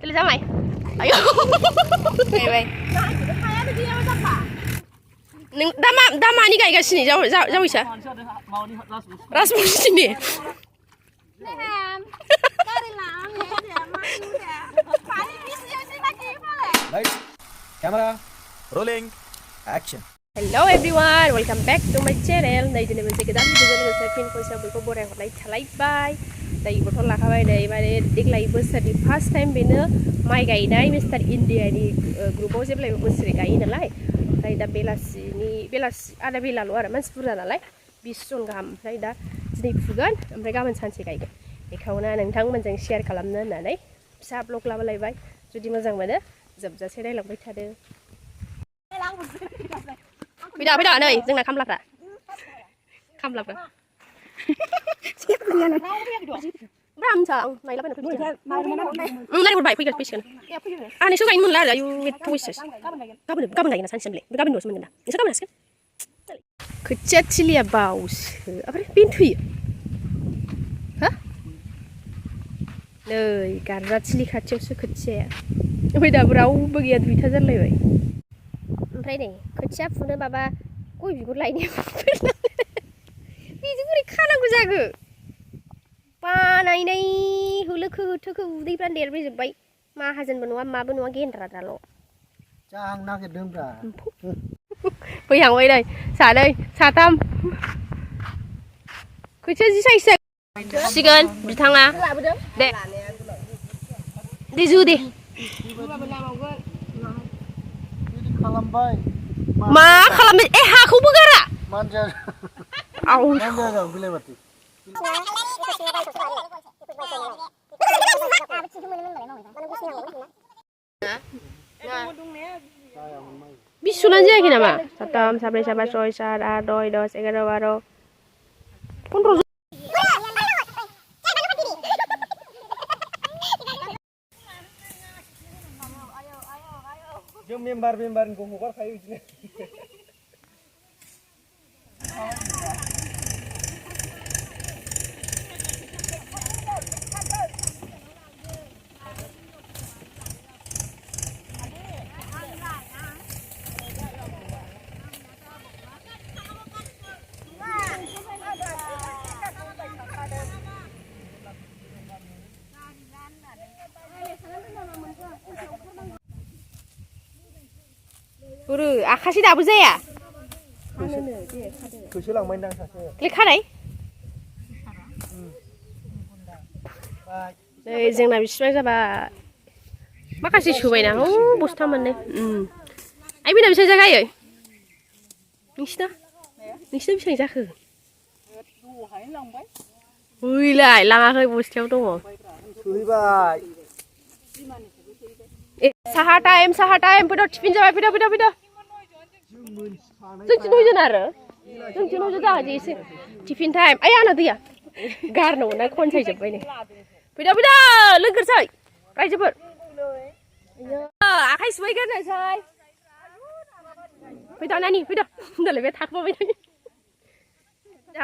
Tili ra mày. Ayo. Vậy. Neng dama ni gaयगासिनो जावैसा. Rasmusini. Lights, camera, rolling, action. Hello everyone, welcome back to my channel. Nay दिनै मोनसे गोदान video लोगोसे फिन खनसेयाव बयखौ बराय हरनाय थालायबाय। दायोबोथ' लाखाबाय नै माने देग्लाय बोसोरनि फार्स्ट टाइम बेनो माइ गायनाय मिस्टार इन्डियानि ग्रुपआव जेब्लायबो बोसोरै गायो नालाय। ओमफ्राय दा बेलासि आधा बेलाल' आरो मानसि बुरजा नालाय 20 जन गाहाम। ओमफ्राय दा दिनै फुगोन ओमफ्राय गाबोन सानसे गायगोन। बेखौनो नोंथांमोनजों शेयार खालामनो होननानै फिसा ब्लग लाबोलायबाय। जुदि मोजां मोनो जोबजासे नायलांबाय थादो। फैदा नै जोंना खामलाफ्रा Bramsa नायलाबायना फैबाय नायहरबाय फैसिगोन आं नोंसोर गायनो मोनला आरो आयु एथ' उइसस गाबोन गायगोन सानसेनिलाय गाबोनल'सो मोनगोन दा नोंसोर गाबोन हासिगोन खोथिया थिलिया बावसो ओमफ्राय बेनो थैयो हो नै गारजा थिलि खाथियावसो खोथियाया ओमफ्राय दाबो रावबो गैया दुइथा जालायबाय ओमफ्राय नै खोथिया फुनो माबा गय बिगुर लायनो बिदि बोरै खानांगौ जागो बानायनाय होलोखो होथोखो उदैफ्रानो देरबोजोब्बाय माहाजोनबो नङा माबो नङा गेन्द्राद्राल' जाहां नागिरदोंब्रा फैहांबाय नै सानै साथाम खोथिया जि साइज सिगोन बिथाङा दे जु दे खालामबाय मा खालामबाय ए हाखौबो गारा मानसिया आव मानसिया बिलाइ बाथि बिसुनानो जायाखै नामा साथाम साब्रै साबा सय सात आठ नय दस एगार' बार' 15 जों मेम्बारखौ हगारखायो बिदिनो गुरु आखासि दाबो जाया होसोलांबाय दां सासे लेखानाय नै जोंना बिसिबां जाबाय माखासे सोबायना ह बस्था मोननै आइ बेना बेसेबां जागायो नोंसिना बेसेबां जाखो ओइलाय लाङाखै बस्थायाव दङ सोहैबाय साहा टाइम फैद' टिफिन जाबाय फैद' जोंथि नयजन आरो जोंथि नयजन जाबाय एसे टिफिन टाइम आइ आंना दैया गारनो मोना खनसायजोब्बाय नै फैद' लोंग्रोसै रायजोफोर आखाइ सुबाय गारनोसै फैद' नानि फैद' होनदालाय बे थाखोमाबाय थायो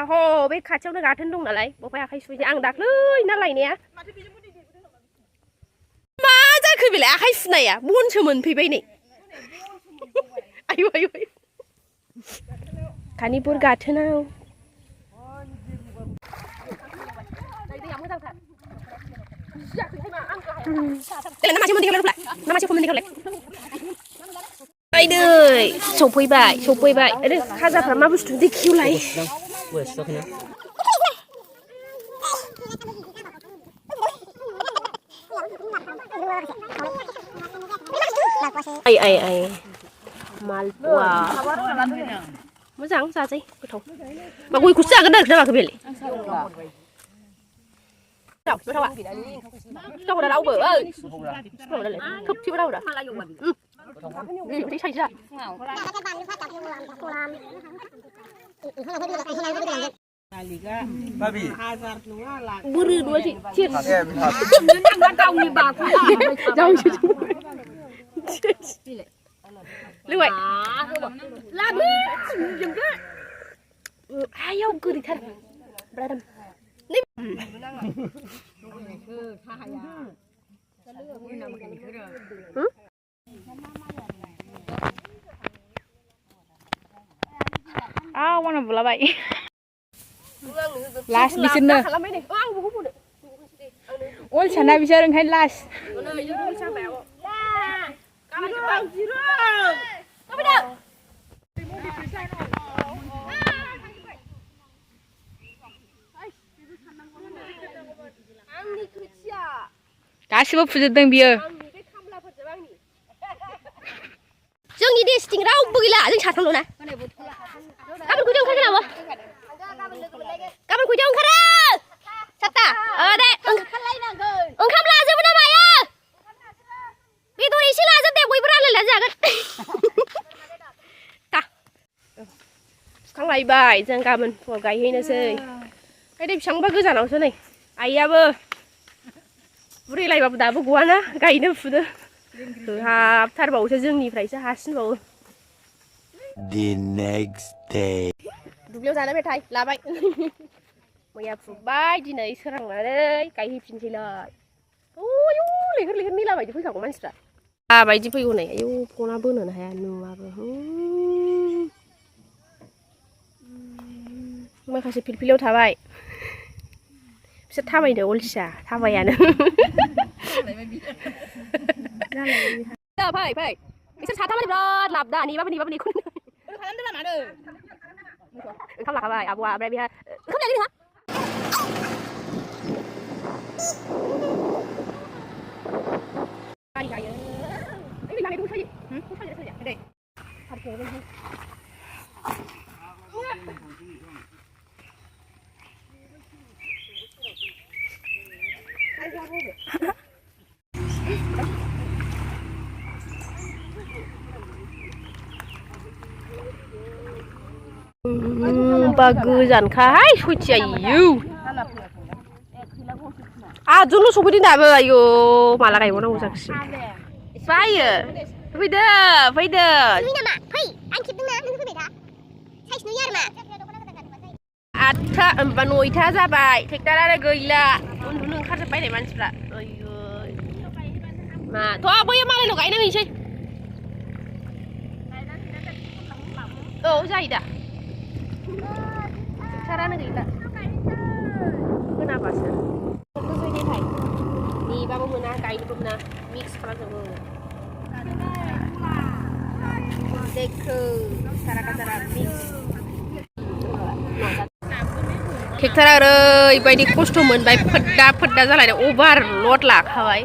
ह बे खाथियावनो गाथोन दं नालाय बहाय आखाइ सुबाय आं दाख्लै ना लायनाया मा जाखो बेलाय आखाइ सुनाया बनसो मोनफैबाय नै आयु कानिपुर गाथोनाव सफैबाय खाजाफ्रा मा बुस्थु देखिउलाय आइ मालपुवा मोजां जाजायो गोथाव मा गयखौसो जागोन आरो नामाखौ बेलाय गोथाव रावबो थोबसेबो रावदा उदै साइजा बुरि दua sih गावनि बाखौ लुबाय लाबो जोंखो आयाव गोरिथार ब्रादाम नै आंनो बुलाबाय लास्ट बिसोरनो अलसाना बिसोर ओंखायनो लास्ट गासिबो फुजोबदों बियो जोंनि देशथिं रावबो गैला जों साथामल' ना गाबोन खयथायाव ओंखारगोन आब' गाबोन खयथायाव ओंखारो सातथा दे ओंखाम लाजोबो ना मायो बेदर एसे लाजोब दे बयबो रानलायनानै जागोन दा सुखांलायबाय जों गाबोन फुङाव गायहैनोसै ओमफ्राय बेसेबांबा गोजानावसो नै आइयाबो बुरैलायबाबो दाबो गवाना गायनो फुदो हाबथारबावोसो जोंनिफ्रायसो हासिनबावो The next day. दुब्लियाव जानो मेथाइ लाबाय मैया फुबाय दिनै सोरांनानै गायहैफिनसैलाय आयौ लेखर लेखर मेला बायदि फैखागौ मानसिफ्रा माबायदि फैगौ नै आयौ फना बोनोनो हाया नुवाबो माखासे फिलफिलियाव थाबाय बिसोर थाबायनो अलसिया थाबायानो फै फै बिसोर साथामानि बिराद लाब दा नेबाबो नेखौ खालामदों मानो ओंखाम लाखाबाय आब'आ ओमफ्राय बेहा ओंखाम लायाखै नोंहा गारि गायो ओइ लामायाव दंखायो सालिया दे बा गोजानखाहाय सयथिया इयौ आदजनल' सफैदों दाबो आयौ माला गायबावनांगौ जाखोसै बायो फैदो फैदो नामा फै आं खेबदोंना नों फैबाय था साइस नुयो आरो मा 8था होमबा 9था जाबाय ट्रेक्टरानो गैला उन्दुनो ओंखारजोब्बाय मानसिफ्रा आयौ मा थ' बैयो मालायनाव गायना हैनोसै औ जायो दा ट्रेक्टरानो गैला खोनाबासो गोजौनिफ्राय नेबाबो मोना गायनोबो मोना मिक्स खालामजोबो देखो सारा काजारा मिक्स ट्रेक्टरा ओरैबायदि खस्थ' मोनबाय फोद्दा जालायदों अभार लड लाखाबाय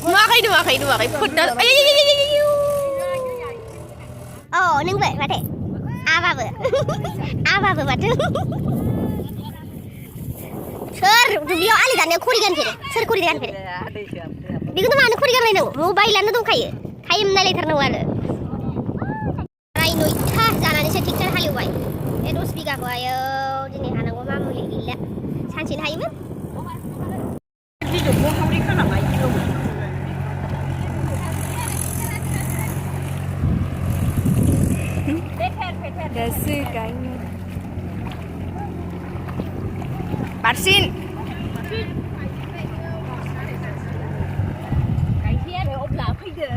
नुवाखै फोद्दा अ नोंबो माथो आबाबो माथो सोर दुब्लियाव आलि दाननायाव खरि गानफेरो सोर खरि गानफेरो बेखौथ' मानो खरि गानलायनांगौ मबाइलानो दंखायो टाइम नायलायथारनांगौ आरो 9:30 जानानैसो ट्रेक्टर हालेवबाय बे 10 बिगाखौ आयौ दिनै हानांगौ मामुलि गैला सानसेनो हायोमोन दासो गायनो बारसिन गायसै आरो अब्ला फैदो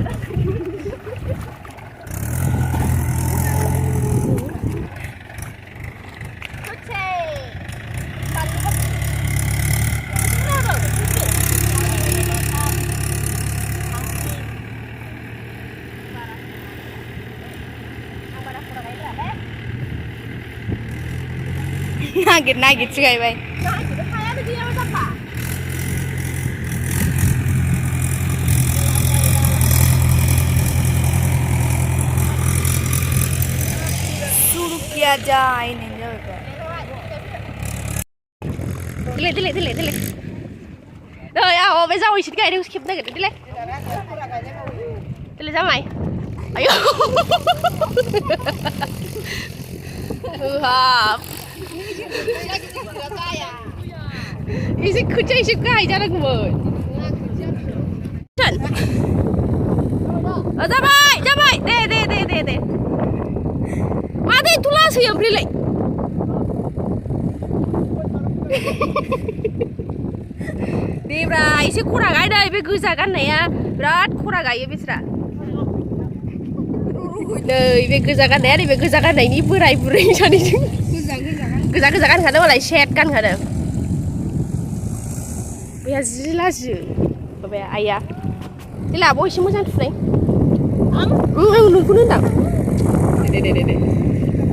नागिरसो गायबाय शुरू किया जाए दिले नै आं बे जावैसो गायनायखौसो खेबनो नागिरदों दिले जामाय आयौ हाब एसे खोथिया एसे गाहाय जानांगौमोन जाबाय दे माथो एथ' लासै ओमफ्रायलाय दे ब्रा एसे खरा गायदो बे गोजा गाननाया बिराद खरा गायो बिसोरा नै बे गोजा गाननाया नैबे गोजा गाननायनि बोराय बुरै सानैजों गोजा गानखादों मालाय सेट गानखादों बैहा जि लाजियो माबाया आइया देला आब' एसे मोजां थुनाय आं नोंखौनो होनदां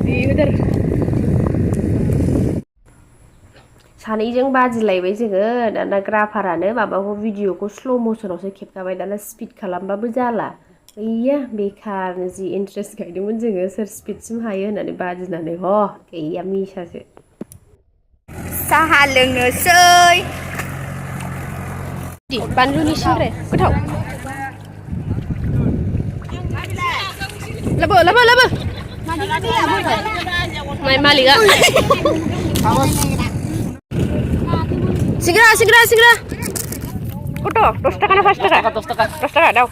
दे होदोर सानैजों बाजिलायबाय जोङो दाना ग्राफारानो माबाखौ भिडिअखौ स्ल' मसनावसो खेबखाबाय दाना स्पिड खालामबाबो जाला गैया बेखारनो जि इन्ट्रेस्ट गायदोंमोन जोङो सोर स्पिडसिम हायो होननानै बाजिनानै गैया मिसासो साहा लोंनोसै बानलुनि सिंग्रे गोथाव लाबो माइ मालिका सिंग्रा कत 10 टाका ना 5 टाका 10 टाका दाव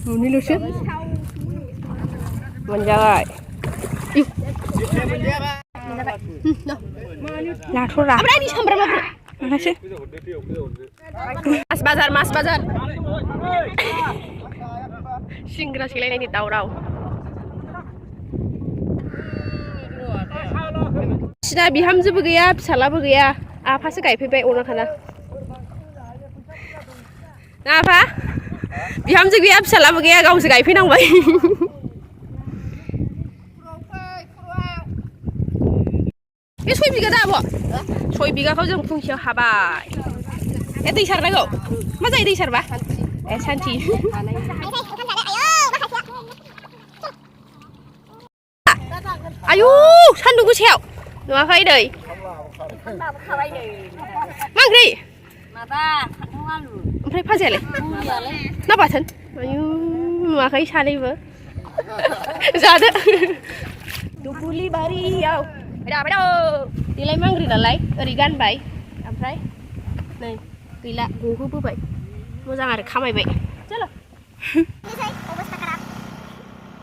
नुनिल'सो मोनजाबाय लाथ'रा ओमफ्राय नि सामब्रामा मासो मास बाजार सिंग्रा सिलायनायनि दावराव सिना बिहामजोबो गैया फिसालाबो गैया आफासो गायफैबाय अना खाना ना आफा बिहामजो गैया फिसालाबो गैया गावसो गायफैनांबाय बे 6 बिगा दा आब' 6 बिगाखौ जों फुंसेयाव हाबाय दै सारनांगौ मा जायो दै सारबा सान्थि आयु सान्दुं गोसायाव नुवाखै दै मा ओंख्रि ओमफ्राय फाजायालाय ना बाथोन आयु नुवाखै सानैबो जादो दुब्लि बारियाव फैदा देलाय मांग्रि नालाय ओरै गानबाय ओमफ्राय नै गैला गहोबोबाय मोजां आरो खामायबाय चलो अबस्था खराब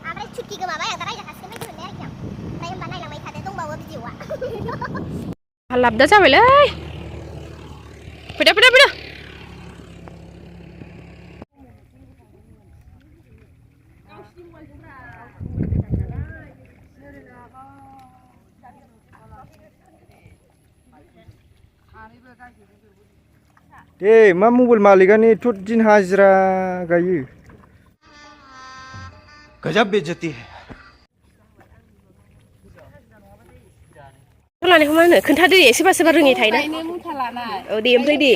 ओमफ्राय छुट्टि गोमाबाय आं दा रायजा खासिगोन बायदि मोनबाय आरोखि आं ओमफ्राय होमबा नायलांबाय थादो दंबावो भिडिअआ लाबदा जाबायलै फैदा दे मा मबाइल मालिकानि एथ' दिन हाजिरा गायो गजब बेइज्जती है लानायखौ मा होनो खोन्थादो दे सोरबा रोङै थायोना औ दे ओमफ्राय दे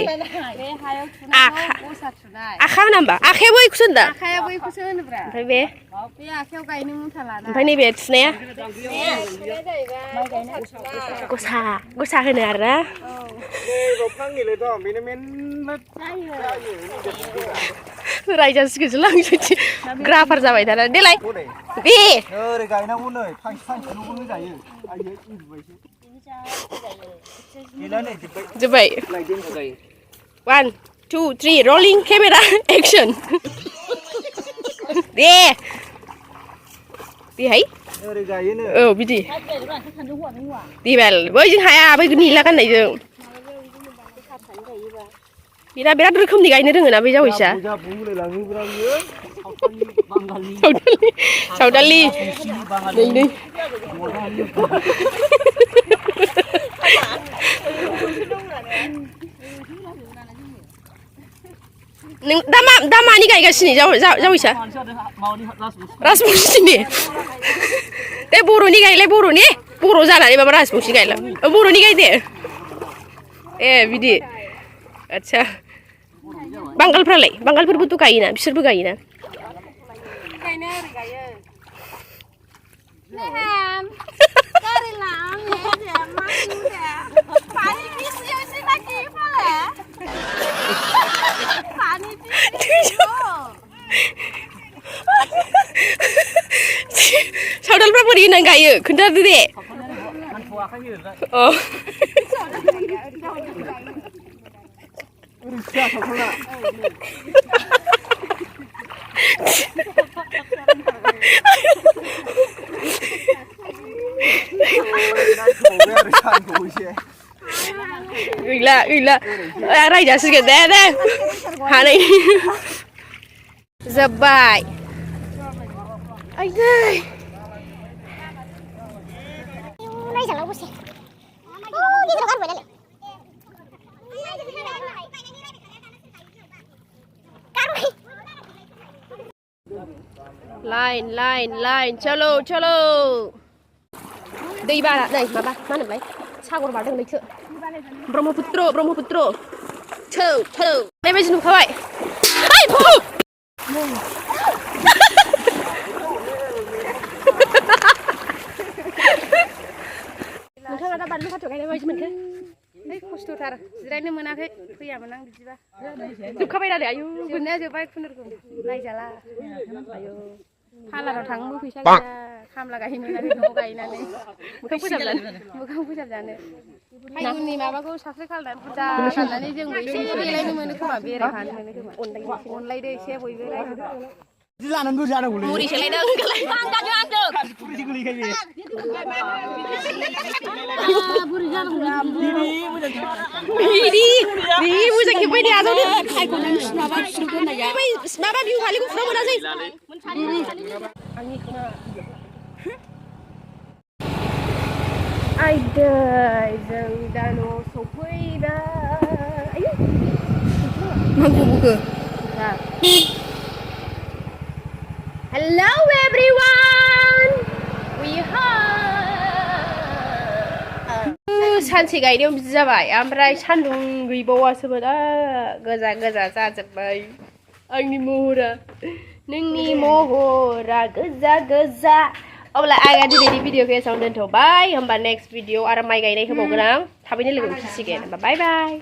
आखा होना होमबा आखायाबो इखौसो होनदा ओमफ्राय बे आखायाव गायनो मुथा लाना ओमफ्राय नैबे थुनाया गसा होनो आरोना रायजासिगोनसो लांसै ग्राफार जाबाय थाना देलाय बे ओरै गायनांगौ नै फांसेल'बो होजायो आयो उन्दुबायसो जोब्बाय 1 2 3 rolling camera action दे बेहाय ओरै गायोनो औ बिदि देबाल बैजों हाया बै निला गाननायजों बिराद रोखोमनि गायनो रोङोना बे जावैसा सावदालि नै नों दा मानि गायगासिनो जावैसा राजबंसिनि दे बर'नि गायलाय बर' जानानै माबा राजबंसि गायला बर'नि गायदे ए बिदि आच्छा बांगालफोरबोथ' गायोना बिसोरबो गायोना सावदालफ्रा बोरै होनानै गायो खोन्थादो दे gila gila raja sih deh hari zabai ayo Này chẳng lâu xí. Đi đâu ăn vậy này? line chalo đây ba là đây mà ba nằm lấy sao con vào đằng đấy chưa Brahmaputro chalo đây bây giờ nó vậy ai phụ nोंथाङा दा बानलु फाथ'गाय गायनाय बायदि मोनखो नै खस्थ'थार जिरायनो मोनाखै फैयामोन आं बिदिबा जोबखाबाय नालाय आयु जोबनाया जोब्बाय खुनुरुखुम नायजाला आयु पार्लाराव थांनोबो फैसा गैया खामला गायहैनानै न'आव गायनानै मोखां फोसाबजानो फायगुननि माबाखौ साबस्क्राइब खालामनानै बुरजा खालामनानै जोंबो एसे देलायनो मोनो खोमा बेरायफानो मोनो खोमा अनलायदो एसे बयबो रायजो मुरि सोलायदों मोजां खेबबाय दे आजावनो माबा बिहु फालि गुफुराव मोनासै आइदै जों दा न'आव सफैबाय आयु नांगौ बुखो Hello everyone! We are सानसे गायनायाव बिदि जाबाय ओमफ्राय सान्दुं गैबावासोमोन गोजा जाजोब्बाय आंनि महरा नोंनि महरा गोजा अब्ला आङो दिनैनि भिडिअखौ एसेयावनो दोनथ'बाय होमबा नेक्स्ट भिडिअ आरो माइ गायनाय होबावगोन आं थाबैनो लोगो मोनफिनसिगोन होमबा बाय बाय